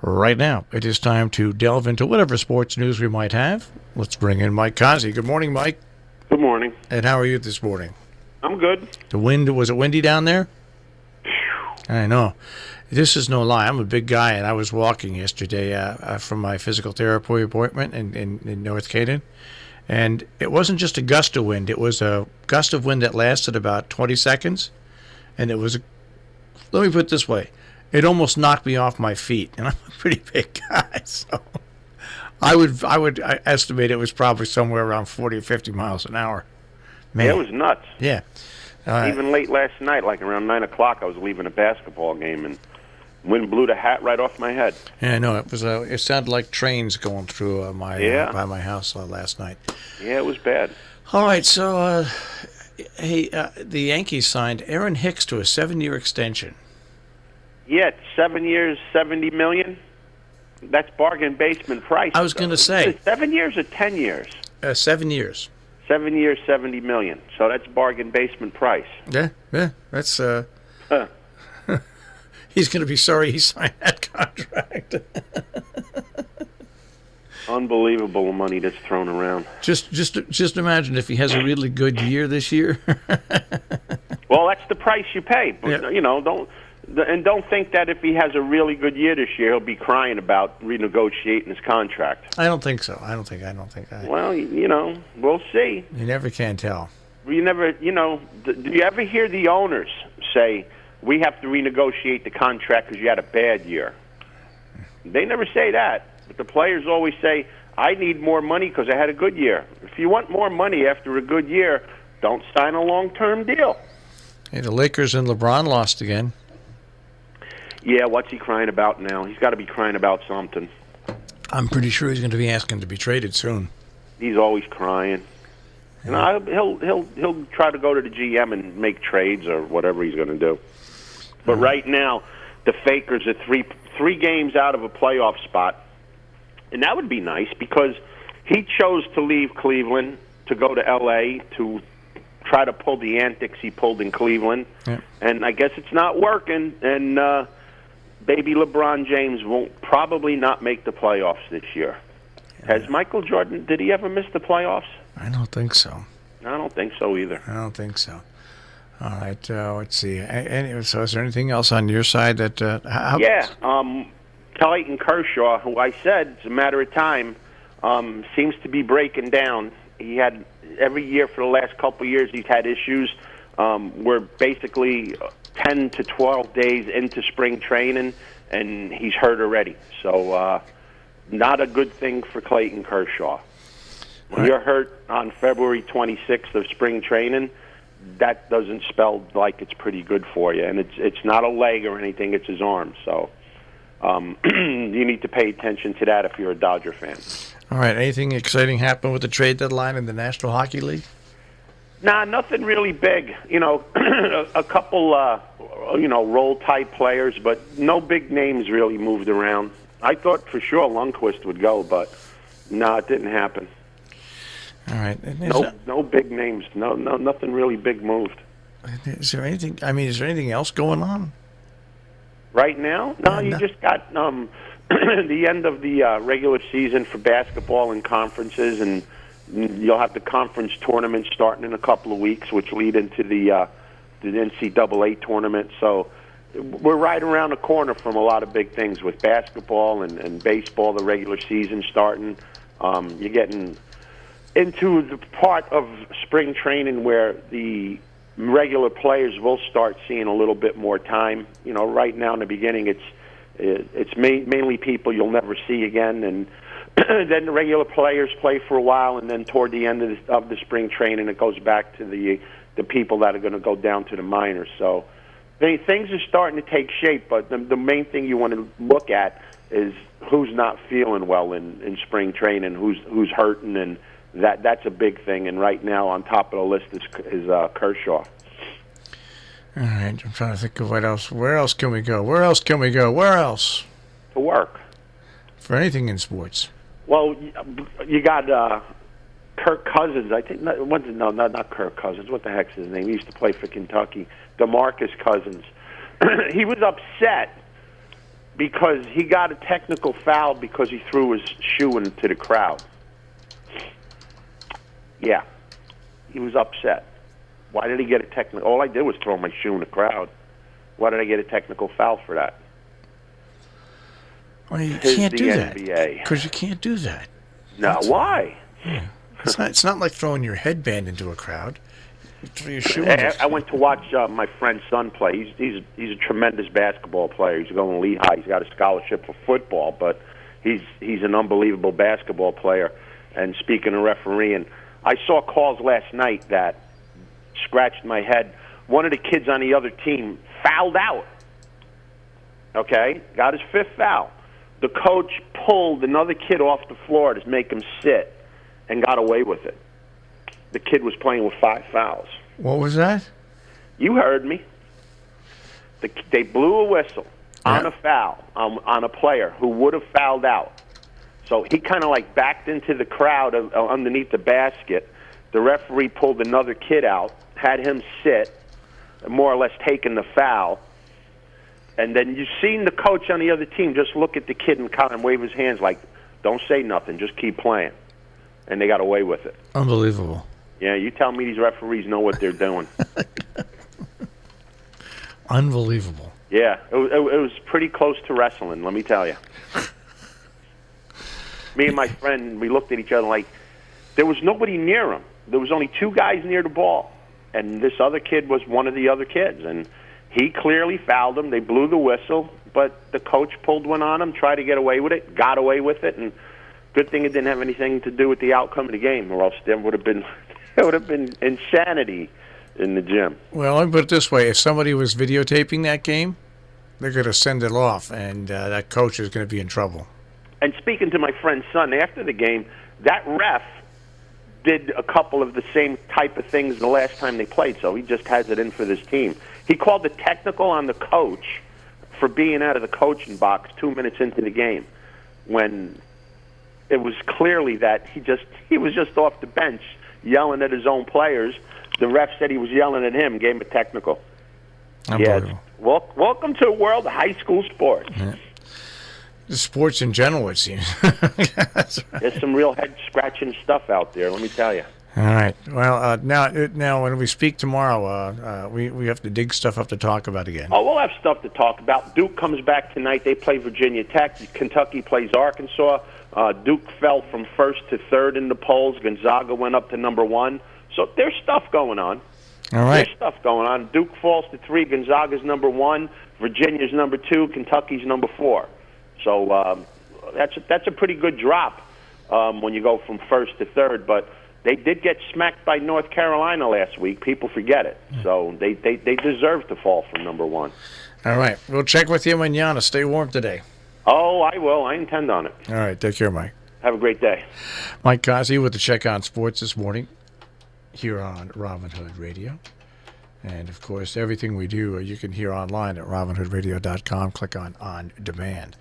Right now, it is time to delve into whatever sports news we might have. Let's bring in Mike Cozzi. Good morning, Mike. Good morning. And how are you this morning? I'm good. Was it windy down there? I know. This is no lie. I'm a big guy, and I was walking yesterday from my physical therapy appointment in North Canaan. And it wasn't just a gust of wind. It was a gust of wind that lasted about 20 seconds. And it was, let me put it this way, it almost knocked me off my feet. And I'm a pretty big guy, so I would estimate it was probably somewhere around 40 or 50 miles an hour. Man. Yeah, it was nuts. Yeah. Even late last night, like around 9 o'clock, I was leaving a basketball game, and wind blew the hat right off my head. Yeah, I know. It was. It sounded like trains going through by my house last night. Yeah, it was bad. All right, so the Yankees signed Aaron Hicks to a 7-year extension. Yeah, 7 years, $70 million. That's bargain basement price. I was going to say 7 years or 10 years. 7 years. 7 years, $70 million. So that's bargain basement price. Yeah. That's. He's going to be sorry he signed that contract. Unbelievable money that's thrown around. Just imagine if he has a really good year this year. Well, that's the price you pay. But, yeah. You know, don't think that if he has a really good year this year, he'll be crying about renegotiating his contract. I don't think so. I don't think. Well, you know, we'll see. You never can tell. Do you ever hear the owners say, we have to renegotiate the contract because you had a bad year? They never say that. But the players always say, I need more money because I had a good year. If you want more money after a good year, don't sign a long-term deal. Hey, the Lakers and LeBron lost again. Yeah, what's he crying about now? He's got to be crying about something. I'm pretty sure he's going to be asking to be traded soon. He's always crying. Yeah. And he'll try to go to the GM and make trades or whatever he's going to do. But right now, the Fakers are three games out of a playoff spot. And that would be nice because he chose to leave Cleveland to go to L.A. to try to pull the antics he pulled in Cleveland. Yeah. And I guess it's not working. And baby LeBron James won't probably not make the playoffs this year. Yeah. Has Michael Jordan, did he ever miss the playoffs? I don't think so. I don't think so either. I don't think so. All right, let's see. So is there anything else on your side that... Clayton Kershaw, who I said it's a matter of time, seems to be breaking down. He had, every year for the last couple of years, he's had issues. We're basically 10 to 12 days into spring training, and he's hurt already. So not a good thing for Clayton Kershaw. When you're hurt on February 26th of spring training, that doesn't spell like it's pretty good for you. And it's not a leg or anything, it's his arm. So you need to pay attention to that if you're a Dodger fan. All right, anything exciting happen with the trade deadline in the National Hockey League? Nah, nothing really big. You know, a couple, role-type players, but no big names really moved around. I thought for sure Lundqvist would go, but no, it didn't happen. All right. No big names. No, nothing really big moved. Is there anything? I mean, is there anything else going on right now? No, you just got the end of the regular season for basketball and conferences, and you'll have the conference tournament starting in a couple of weeks, which lead into the NCAA tournament. So we're right around the corner from a lot of big things with basketball and baseball. The regular season starting. You're getting into the part of spring training where the regular players will start seeing a little bit more time. You know, right now in the beginning, it's mainly people you'll never see again, and then the regular players play for a while, and then toward the end of the spring training, it goes back to the people that are going to go down to the minors. So things are starting to take shape, but the main thing you want to look at is who's not feeling well in spring training, who's hurting, and that's a big thing. And right now, on top of the list is Kershaw. All right, I'm trying to think of what else. Where else can we go? Where else? To work. For anything in sports. Well, you got Kirk Cousins. I think not Kirk Cousins. What the heck's his name? He used to play for Kentucky. DeMarcus Cousins. He was upset Because he got a technical foul because he threw his shoe into the crowd. Yeah. He was upset. Why did he get a technical? All I did was throw my shoe in the crowd. Why did I get a technical foul for that? Well, you can't do that. NBA. Because you can't do that. No, why? Yeah. It's not like throwing your headband into a crowd. You throw your shoe in. I went to watch my friend's son play. He's a tremendous basketball player. He's going to Lehigh. He's got a scholarship for football, but he's an unbelievable basketball player. And speaking of refereeing, I saw calls last night that scratched my head. One of the kids on the other team fouled out. Okay? Got his fifth foul. The coach pulled another kid off the floor to make him sit and got away with it. The kid was playing with 5 fouls. What was that? You heard me. They blew a whistle on a foul on a player who would have fouled out. So he kind of like backed into the crowd underneath the basket. The referee pulled another kid out, had him sit, more or less taking the foul. And then you seen the coach on the other team just look at the kid and kind of wave his hands like, don't say nothing, just keep playing. And they got away with it. Unbelievable. Yeah, you tell me these referees know what they're doing. Unbelievable. Yeah, it was pretty close to wrestling, let me tell you. Me and my friend, we looked at each other like, there was nobody near him. There was only 2 guys near the ball. And this other kid was one of the other kids. And he clearly fouled him. They blew the whistle, but the coach pulled one on him, tried to get away with it, got away with it, and good thing it didn't have anything to do with the outcome of the game, or else there would have been insanity in the gym. Well, let me put it this way. If somebody was videotaping that game, they're going to send it off, and that coach is going to be in trouble. And speaking to my friend's son, after the game, that ref did a couple of the same type of things the last time they played, so he just has it in for this team. He called the technical on the coach for being out of the coaching box 2 minutes into the game when it was clearly that he was just off the bench yelling at his own players. The ref said he was yelling at him, gave him a technical. Yeah, welcome to the world of high school sports. Yeah. Sports in general, it seems. Right. There's some real head-scratching stuff out there, let me tell you. All right. Well, now when we speak tomorrow, we have to dig stuff up to talk about again. Oh, we'll have stuff to talk about. Duke comes back tonight. They play Virginia Tech. Kentucky plays Arkansas. Duke fell from 1st to 3rd in the polls. Gonzaga went up to number 1. So there's stuff going on. All right. There's stuff going on. Duke falls to 3. Gonzaga's number 1. Virginia's number 2. Kentucky's number 4. So that's a pretty good drop when you go from 1st to 3rd. But they did get smacked by North Carolina last week. People forget it. So they deserve to fall from number 1. All right. We'll check with you mañana. Stay warm today. Oh, I will. I intend on it. All right. Take care, Mike. Have a great day. Mike Cozzi with the Check on Sports this morning here on Robin Hood Radio. And, of course, everything we do you can hear online at robinhoodradio.com. Click on demand.